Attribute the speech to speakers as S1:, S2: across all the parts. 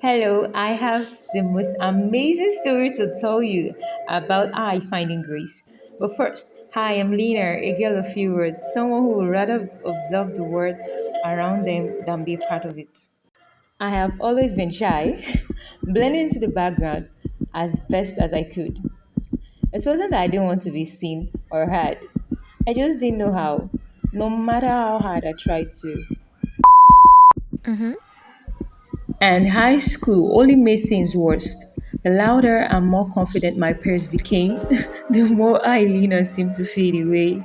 S1: Hello, I have the most amazing story to tell you about I finding grace. But first, hi, I'm Lena, a girl of few words, someone who would rather observe the world around them than be a part of it. I have always been shy, blending into the background as best as I could. It wasn't that I didn't want to be seen or heard, I just didn't know how, no matter how hard I tried to.
S2: Mm-hmm.
S1: And high school only made things worse. The louder and more confident my peers became, the more I, Lena, seemed to fade away.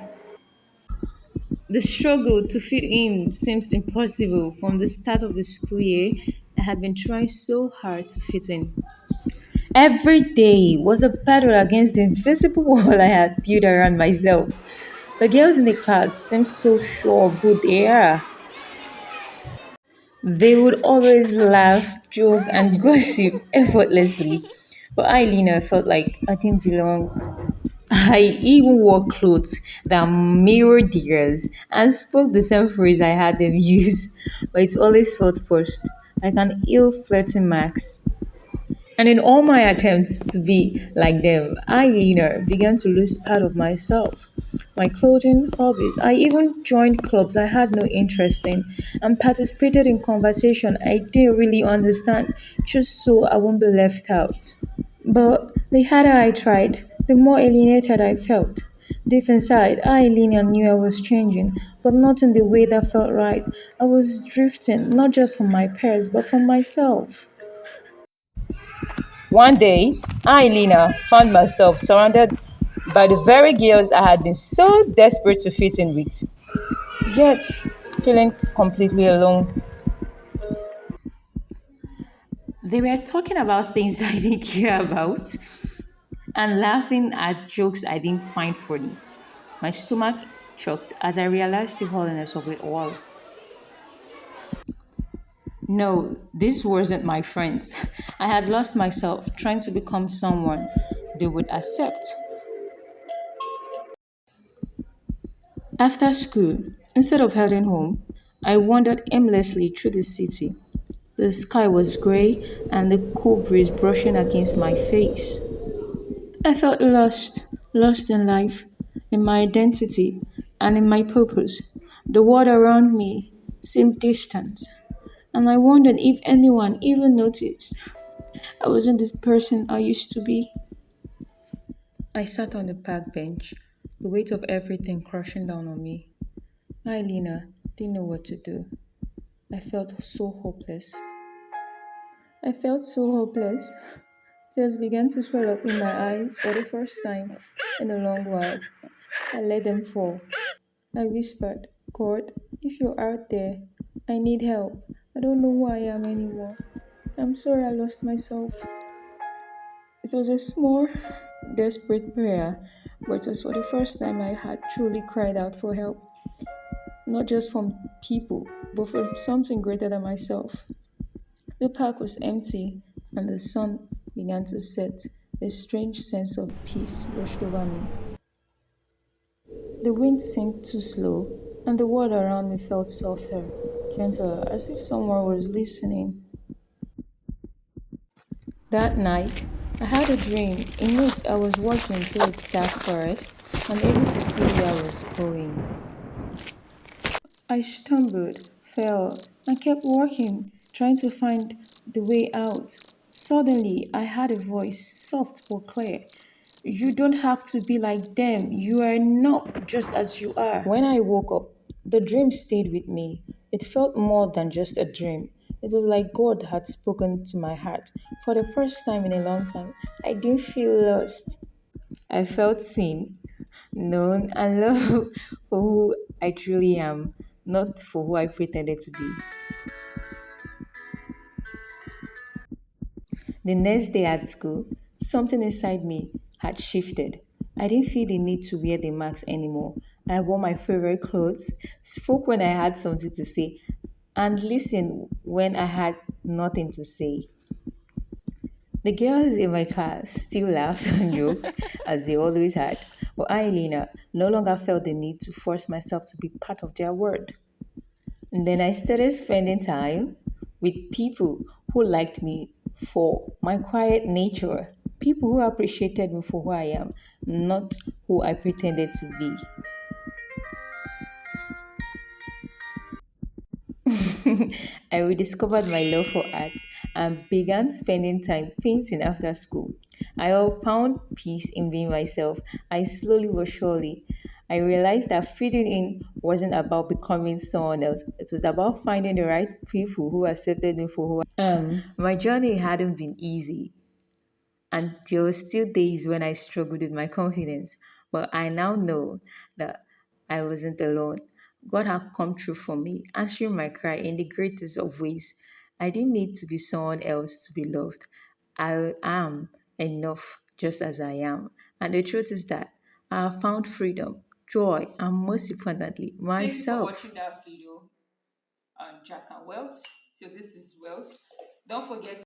S1: The struggle to fit in seems impossible from the start of the school year. I had been trying so hard to fit in. Every day was a battle against the invisible wall I had built around myself. The girls in the class seemed so sure of who they are. They would always laugh, joke, and gossip effortlessly. But I, Lena, felt like I didn't belong. I even wore clothes that mirrored theirs and spoke the same phrase I had them use. But it always felt forced, like an ill flirting max. And in all my attempts to be like them, I, Lena, began to lose part of myself. My clothing, hobbies. I even joined clubs I had no interest in and participated in conversation I didn't really understand just so I won't be left out. But the harder I tried, the more alienated I felt. Deep inside, I, Lena, knew I was changing, but not in the way that felt right. I was drifting, not just from my peers, but from myself. One day, I, Lena, found myself surrounded by the very girls I had been so desperate to fit in with, yet feeling completely alone. They were talking about things I didn't care about and laughing at jokes I didn't find funny. My stomach choked as I realized the hollowness of it all. No, this wasn't my friends. I had lost myself trying to become someone they would accept. After school, instead of heading home, I wandered aimlessly through the city. The sky was gray and the cool breeze brushing against my face. I felt lost, lost in life, in my identity, and in my purpose. The world around me seemed distant, and I wondered if anyone even noticed I wasn't the person I used to be. I sat on the park bench, the weight of everything crushing down on me. I, Lena, didn't know what to do. I felt so hopeless. I felt so hopeless. Tears began to swell up in my eyes for the first time in a long while. I let them fall. I whispered, God, if you're out there, I need help. I don't know who I am anymore. I'm sorry I lost myself. It was a small, desperate prayer, but it was for the first time I had truly cried out for help. Not just from people, but from something greater than myself. The park was empty, and the sun began to set. A strange sense of peace rushed over me. The wind seemed too slow, and the world around me felt softer, gentler, as if someone was listening. That night, I had a dream. In it, I was walking through a dark forest, unable to see where I was going. I stumbled, fell, and kept walking, trying to find the way out. Suddenly, I heard a voice, soft but clear. You don't have to be like them. You are enough just as you are. When I woke up, the dream stayed with me. It felt more than just a dream. It was like God had spoken to my heart. For the first time in a long time, I didn't feel lost. I felt seen, known, and loved for who I truly am, not for who I pretended to be. The next day at school, something inside me had shifted. I didn't feel the need to wear the mask anymore. I wore my favorite clothes, spoke when I had something to say, and listened when I had nothing to say. The girls in my class still laughed and joked, as they always had, but I, Lena, no longer felt the need to force myself to be part of their world. And then I started spending time with people who liked me for my quiet nature, people who appreciated me for who I am, not who I pretended to be. I rediscovered my love for art and began spending time painting after school. Found peace in being myself. I slowly but surely I realized that fitting in wasn't about becoming someone else. It was about finding the right people who accepted me for who I am. My journey hadn't been easy. And there were still days when I struggled with my confidence. But I now know that I wasn't alone. God had come through for me, answering my cry in the greatest of ways. I didn't need to be someone else to be loved. I am enough just as I am. And the truth is that I have found freedom, joy, and most importantly, myself. Thank you for watching that video on Jack and Wealth. So this is Wealth. Don't forget